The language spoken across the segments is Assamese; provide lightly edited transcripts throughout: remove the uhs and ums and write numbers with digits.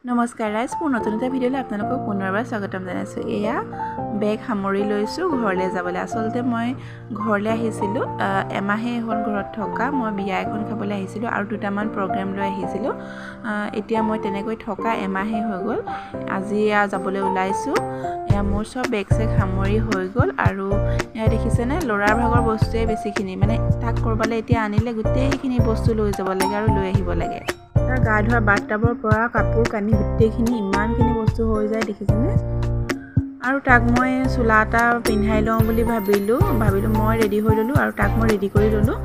নমস্কাৰ ৰাইজ, মোৰ নতুন এটা ভিডিঅ'লৈ আপোনালোকক পুনৰবাৰ স্বাগতম জনাইছোঁ। এয়া বেগ সামৰি লৈছোঁ ঘৰলৈ যাবলৈ। আচলতে মই ঘৰলৈ আহিছিলোঁ, এমাহে হ'ল ঘৰত থকা। মই বিয়া এখন খাবলৈ আহিছিলোঁ আৰু দুটামান প্ৰগ্ৰাম লৈ আহিছিলোঁ। এতিয়া মই তেনেকৈ থকা এমাহে হৈ গ'ল। আজি যাবলৈ ওলাইছোঁ। এয়া মোৰ চব বেগ চেগ সামৰি হৈ গ'ল আৰু এয়া দেখিছেনে, ল'ৰাৰ ভাগৰ বস্তুৱে বেছিখিনি, মানে তাক ক'ৰবালৈ এতিয়া আনিলে গোটেইখিনি বস্তু লৈ যাব লাগে আৰু লৈ আহিব লাগে। গা ধোৱা বাথটাবৰ পৰা কাপোৰ কানি গোটেইখিনি ইমানখিনি বস্তু হৈ যায় দেখিছেনে। আৰু তাক মই চোলা এটা পিন্ধাই লওঁ বুলি ভাবিলোঁ মই ৰেডি হৈ ল'লোঁ আৰু তাক মই ৰেডি কৰি ল'লোঁ।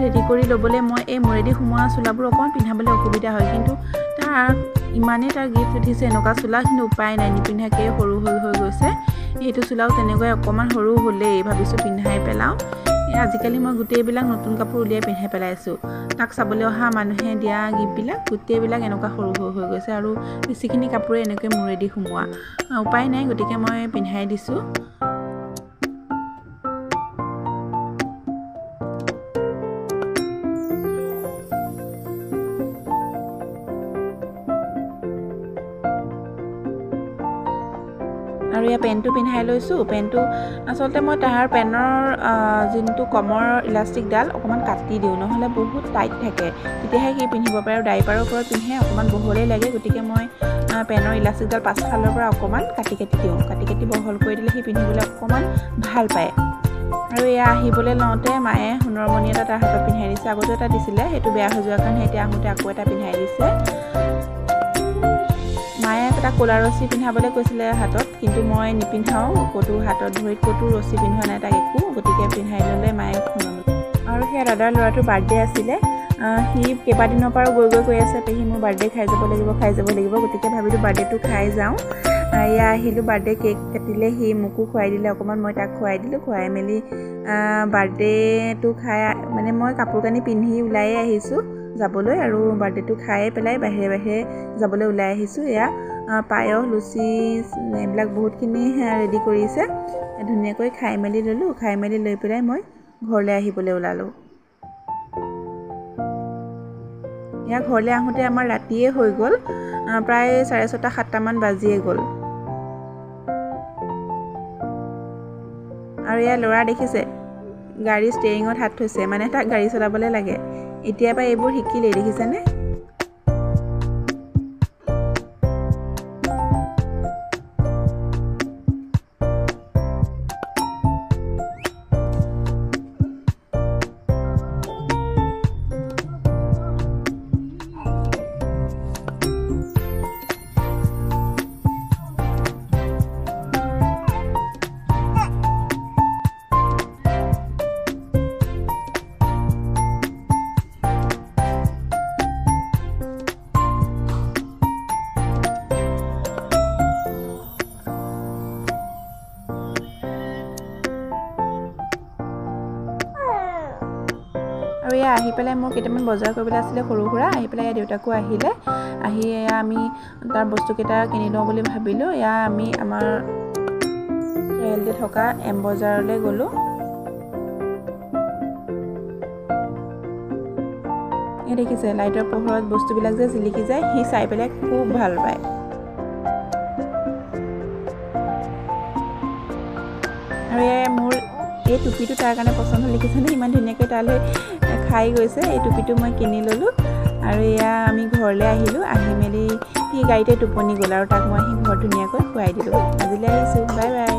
ৰেডি কৰি ল'বলৈ মই এই মূৰেদি সোমোৱা চোলাবোৰ অকণমান পিন্ধাবলৈ অসুবিধা হয়, কিন্তু তাৰ ইমানেই তাৰ গিফ্ট উঠিছে এনেকুৱা চোলা, কিন্তু উপায় নাই, নিপিন্ধাকৈ সৰু হৈ গৈছে। সেইটো চোলাও তেনেকৈ অকণমান সৰু হ'লেই ভাবিছোঁ পিন্ধাই পেলাওঁ। আজিকালি মই গোটেইবিলাক নতুন কাপোৰ উলিয়াই পিন্ধাই পেলাইছোঁ। তাক চাবলৈ অহা মানুহে দিয়া গিফ্টবিলাক গোটেইবিলাক এনেকুৱা সৰু হৈ গৈছে আৰু বেছিখিনি কাপোৰে এনেকৈ মূৰেদি সোমোৱা। উপায় নাই, গতিকে মই পিন্ধাই দিছোঁ। আৰু এয়া পেণ্টটো পিন্ধাই লৈছোঁ। পেণ্টটো আচলতে মই তাৰ পেনৰ যোনটো কমৰ ইলাষ্টিকডাল অকণমান কাটি দিওঁ, নহ'লে বহুত টাইট থাকে, তেতিয়াহে সি পিন্ধিব পাৰে। আৰু ডাইপাৰৰ ওপৰত পিন্ধে অকণমান বহলেই লাগে, গতিকে মই পেনৰ ইলাষ্টিকডাল পাছফালৰ পৰা অকণমান কাটি দিওঁ। কাটি বহল কৰি দিলে সি পিন্ধিবলৈ অকণমান ভাল পায়। আৰু এয়া আহিবলৈ লওঁতে মায়ে সোণৰ মণি এটা তাৰ হাতত পিন্ধাই দিছে। আগতে এটা দিছিলে, সেইটো বেয়া হৈ যোৱাৰ কাৰণে এতিয়া আহোঁতে আকৌ এটা পিন্ধাই দিছে। মায়ে এটা ক'লা ৰছী পিন্ধাবলৈ কৈছিলে হাতত, কিন্তু মই নিপিন্ধাওঁ। ক'তো হাতত ভৰিত ক'তো ৰছী পিন্ধোৱা নাই তাক একো, গতিকে পিন্ধাই ল'লে মায়ে সোণৰ। আৰু সেয়া দাদাৰ ল'ৰাটোৰ বাৰ্থডে আছিলে। সি কেইবাদিনৰ পৰা কৈ আছে, পেহী মোৰ বাৰ্থডে খাই যাব লাগিব, গতিকে ভাবিলোঁ বাৰ্থডেটো খাই যাওঁ। এয়া আহিলোঁ, বাৰ্থডে কেক কাটিলে, সি মোকো খুৱাই দিলে অকণমান, মই তাক খুৱাই দিলোঁ। খুৱাই মেলি বাৰ্থডেটো খাই মানে মই কাপোৰ কানি পিন্ধি ওলাইয়ে আহিছোঁ যাবলৈ, আৰু বাৰ্থডেটো খাই পেলাই বাহিৰে যাবলৈ ওলাই আহিছোঁ। এয়া পায়স, লুচি এইবিলাক বহুতখিনি ৰেডি কৰিছে। ধুনীয়াকৈ খাই মেলি ল'লোঁ। খাই মেলি লৈ পেলাই মই ঘৰলৈ আহিবলৈ ওলালোঁ। এয়া ঘৰলৈ আহোঁতে আমাৰ ৰাতিয়ে হৈ গ'ল, প্ৰায় 6:30-7টামান বাজিয়ে গ'ল। আৰু এয়া ল'ৰা দেখিছে, গাড়ী ষ্টেৰিঙত হাত থৈছে, মানে তাক গাড়ী চলাবলৈ লাগে। এতিয়াৰ পৰা এইবোৰ শিকিলেই, দেখিছেনে। আৰু এয়া আহি পেলাই মোৰ কেইটামান বজাৰ কৰিবলৈ আছিলে সৰু সুৰা। আহি পেলাই এয়া দেউতাকো আহিলে। আহি এয়া আমি তাৰ বস্তুকেইটা কিনি লওঁ বুলি ভাবিলোঁ। এয়া আমি আমাৰ চাৰিআলিতে থকা এম বজাৰলৈ গ'লোঁ। এই দেখিছে, লাইটৰ পোহৰত বস্তুবিলাক যে জিলিকি যায়, সি চাই পেলাই খুব ভাল পায়। আৰু মোৰ এই টুপিটো তাৰ কাৰণে পচন্দ হ'ল, দেখিছেনে, ইমান ধুনীয়াকৈ তালৈ খাই গৈছে। এই টুপিটো মই কিনি ল'লোঁ। আৰু এয়া আমি ঘৰলৈ আহিলোঁ। আহি মেলি সি গাড়ীতে টোপনি গ'ল আৰু তাক মই আহি ঘৰত ধুনীয়াকৈ খুৱাই দিলোঁ। আজিলৈ আহিছোঁ, বাই বাই।